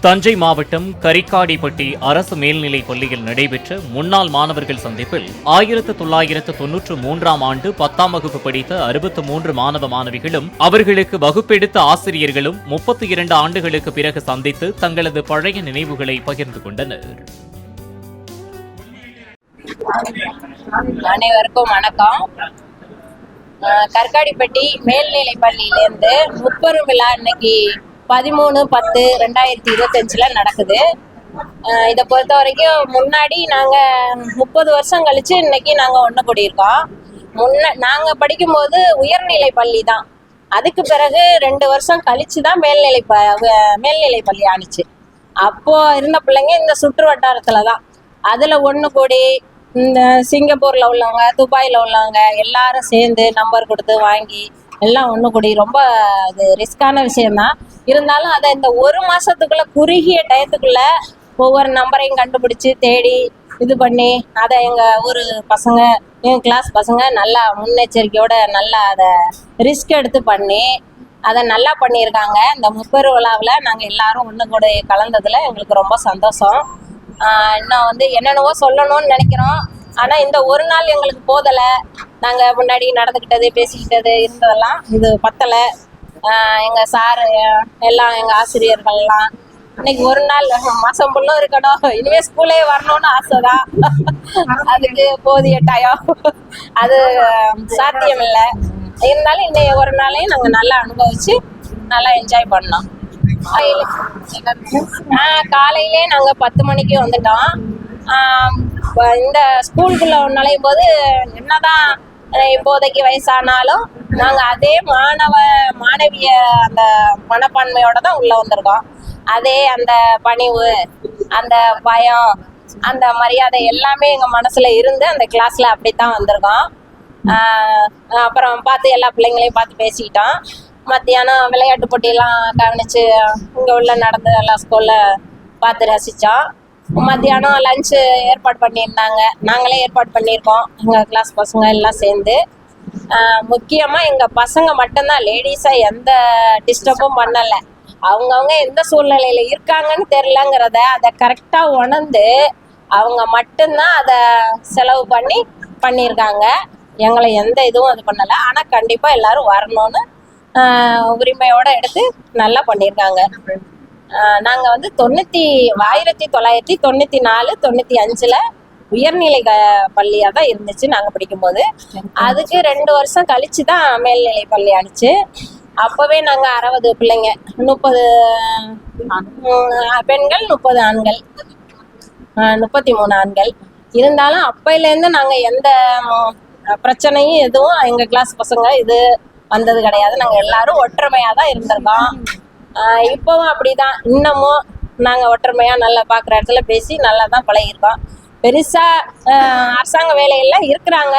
தஞ்சை மாவட்டம் கரிக்காடிப்பட்டி அரசு மேல்நிலைப் பள்ளியில் நடைபெற்ற முன்னாள் மாணவர்கள் சந்திப்பில் 1993ஆம் ஆண்டு 10ஆம் வகுப்பு படித்த 63 மாணவ மாணவிகளும் அவர்களுக்கு வகுப்பெடுத்த ஆசிரியர்களும் 32 ஆண்டுகளுக்கு பிறகு சந்தித்து தங்களது பழைய நினைவுகளை பகிர்ந்து கொண்டனர். அனைவருக்கும் வணக்கம். கரிக்காடிப்பட்டி மேல்நிலைப் பள்ளியிலேருந்து முப்பெரும் விழா இன்னைக்கு 13/10/2025 நடக்குது. இதை பொறுத்த வரைக்கும் முன்னாடி நாங்கள் 30 வருஷம் கழிச்சு இன்னைக்கு நாங்கள் ஒன்று கூடியிருக்கோம். நாங்கள் படிக்கும்போது உயர்நிலை பள்ளி தான். அதுக்கு பிறகு 2 வருஷம் கழிச்சு தான் மேல்நிலை பள்ளி ஆணிச்சு. அப்போ இருந்த பிள்ளைங்க இந்த சுற்று வட்டாரத்தில் தான். அதில் ஒன்று கூடி இந்த சிங்கப்பூரில் உள்ளவங்க, துபாயில் உள்ளவங்க எல்லாரும் சேர்ந்து நம்பர் கொடுத்து வாங்கி எல்லாம் ஒன்று கூடி ரொம்ப அது ரிஸ்கான விஷயம்தான். இருந்தாலும் அதை இந்த 1 மாதத்துக்குள்ளே குறுகிய டயத்துக்குள்ளே ஒவ்வொரு நம்பரையும் கண்டுபிடிச்சி தேடி இது பண்ணி அதை எங்கள் ஊர் பசங்க, எங்கள் கிளாஸ் பசங்க நல்லா முன்னெச்சரிக்கையோடு நல்லா அதை ரிஸ்க் எடுத்து பண்ணி அதை நல்லா பண்ணியிருக்காங்க. இந்த முப்பெரும் விழாவில் நாங்கள் எல்லாரும் ஒன்று கூட கலந்ததில் எங்களுக்கு ரொம்ப சந்தோஷம். இன்னும் என்னென்னவோ சொல்லணும்னு நினைக்கிறோம். ஆனால் இந்த ஒரு நாள் எங்களுக்கு போதலை. நாங்கள் முன்னாடி நடந்துக்கிட்டது, பேசிக்கிட்டது இருந்ததெல்லாம் இது பத்தலை. எங்கள் சாரு எல்லாம், எங்கள் ஆசிரியர்கள்லாம் இன்னைக்கு ஒரு நாள் மாதம் ஃபுல்லும் இருக்கணும், இனிமேல் ஸ்கூலே வரணும்னு ஆசை தான். அதுக்கு போதிய டயம் அது சாத்தியம் இல்லை. இருந்தாலும் இன்னைக்கு ஒரு நாளையும் நாங்கள் நல்லா அனுபவித்து நல்லா என்ஜாய் பண்ணோம். காலையிலே நாங்கள் 10 மணிக்கு வந்துட்டோம். இந்த ஸ்கூலுக்குள்ள நுழையும் போது என்னதான் இப்போதைக்கு வயசானாலும் நாங்கள் அதே மாணவிய அந்த மனப்பான்மையோட தான் உள்ளே வந்திருக்கோம். அதே அந்த பணிவு, அந்த பயம், அந்த மரியாதை எல்லாமே எங்கள் மனசில் இருந்து அந்த கிளாஸில் அப்படித்தான் வந்திருக்கோம். அப்புறம் பார்த்து எல்லா பிள்ளைங்களையும் பார்த்து பேசிக்கிட்டோம். மத்தியானம் விளையாட்டு போட்டியெல்லாம் கவனித்து இங்கே உள்ள நடந்த எல்லா ஸ்கூலில் பார்த்து ரசித்தோம். மத்தியானம் லஞ்சு ஏற்பாடு பண்ணியிருந்தாங்க, நாங்களே ஏற்பாடு பண்ணியிருக்கோம் எங்கள் கிளாஸ் பசங்க எல்லாம் சேர்ந்து. முக்கியமாக எங்கள் பசங்க மட்டும்தான், லேடிஸாக எந்த டிஸ்டர்பும் பண்ணலை. அவங்கவுங்க எந்த சூழ்நிலையில் இருக்காங்கன்னு தெரிலங்கிறத அதை கரெக்டாக உணர்ந்து அவங்க மட்டும்தான் அதை செலவு பண்ணியிருக்காங்க. எங்களை எந்த இதுவும் இது பண்ணலை. ஆனால் கண்டிப்பாக எல்லோரும் வரணும்னு உரிமையோடு எடுத்து நல்லா பண்ணியிருக்காங்க. நாங்கள் 1994-95 உயர்நிலை பள்ளியாக தான் இருந்துச்சு நாங்கள் படிக்கும்போது. அதுக்கு 2 வருஷம் கழிச்சு தான் மேல்நிலை பள்ளி ஆனிச்சு. அப்போவே நாங்கள் 60 பிள்ளைங்க, 30 பெண்கள், 30 ஆண்கள், 33 ஆண்கள். இருந்தாலும் அப்பையிலேருந்து நாங்கள் எந்த பிரச்சனையும் எதுவும் எங்கள் கிளாஸ் பசங்க இது வந்தது கிடையாது. நாங்கள் எல்லாரும் ஒற்றுமையாக தான் இருந்திருக்கோம். இப்போவும் அப்படிதான். இன்னமும் நாங்கள் ஒற்றுமையாக நல்லா பார்க்குற இடத்துல பேசி நல்லா தான் பழகிருக்கோம். பெருசாக அரசாங்க வேலையெல்லாம் இருக்கிறாங்க.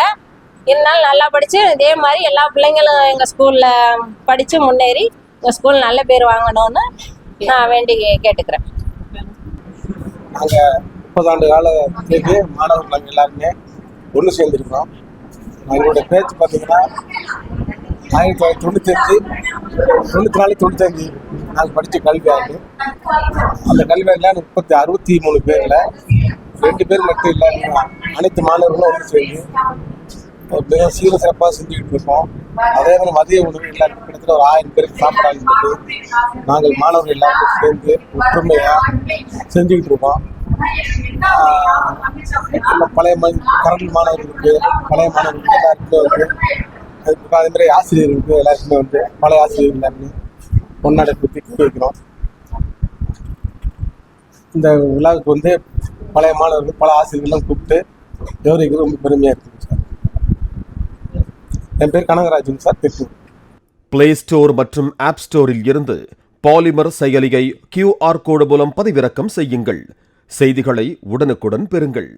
இருந்தாலும் நல்லா படித்து இதே மாதிரி எல்லா பிள்ளைங்களும் எங்கள் ஸ்கூலில் படித்து முன்னேறி எங்கள் ஸ்கூல் நல்ல பேர் வாங்கணும்னு நான் வேண்டி கேட்டுக்கிறேன். நாங்கள் 30 ஆண்டு காலத்துக்கு மாணவர்கள் எல்லாருமே ஒன்று சேர்ந்துருக்கோம். எங்களுடைய பேச்சு பார்த்தீங்கன்னா 1994-95 நாங்கள் படித்த கல்வியாண்டு. அந்த கல்வியாண்டில் 63 பேரில் 2 பேர் மட்டும் இல்லை, அனைத்து மாணவர்களும் ஒன்று சேர்ந்து மிக சீர சிறப்பாக செஞ்சுக்கிட்டு இருக்கோம். அதே மாதிரி மதிய உணவு எல்லாருக்கும் கிட்டத்தட்ட ஒரு 1000 பேருக்கு சாப்பிடாது நாங்கள் மாணவர்கள் எல்லாருக்கும் சேர்ந்து ஒற்றுமையாக செஞ்சுக்கிட்டு இருக்கோம். பழைய கரண்ட் மாணவர்களுக்கு, பழைய மாணவர்களுக்கு எல்லாருக்குமே அதே மாதிரி ஆசிரியர்களுக்கு எல்லாருக்குமே பழைய ஆசிரியர்கள் எல்லாருமே ஒன்னாட பற்றி கூறி வைக்கிறோம். இந்த விழாவுக்கு பழைய மாணவர்கள், பல ஆசிரியர்கள்லாம் கூப்பிட்டு கௌரவிக்கிறது ரொம்ப பெருமையாக இருக்குங்க சார். என் பேர் Kanagarajan sir, Tiruppur. Play store மற்றும் ஆப் ஸ்டோரில் இருந்து பாலிமர் செயலியை QR கோடு மூலம் பதிவிறக்கம் செய்யுங்கள். செய்திகளை உடனுக்குடன் பெறுங்கள்.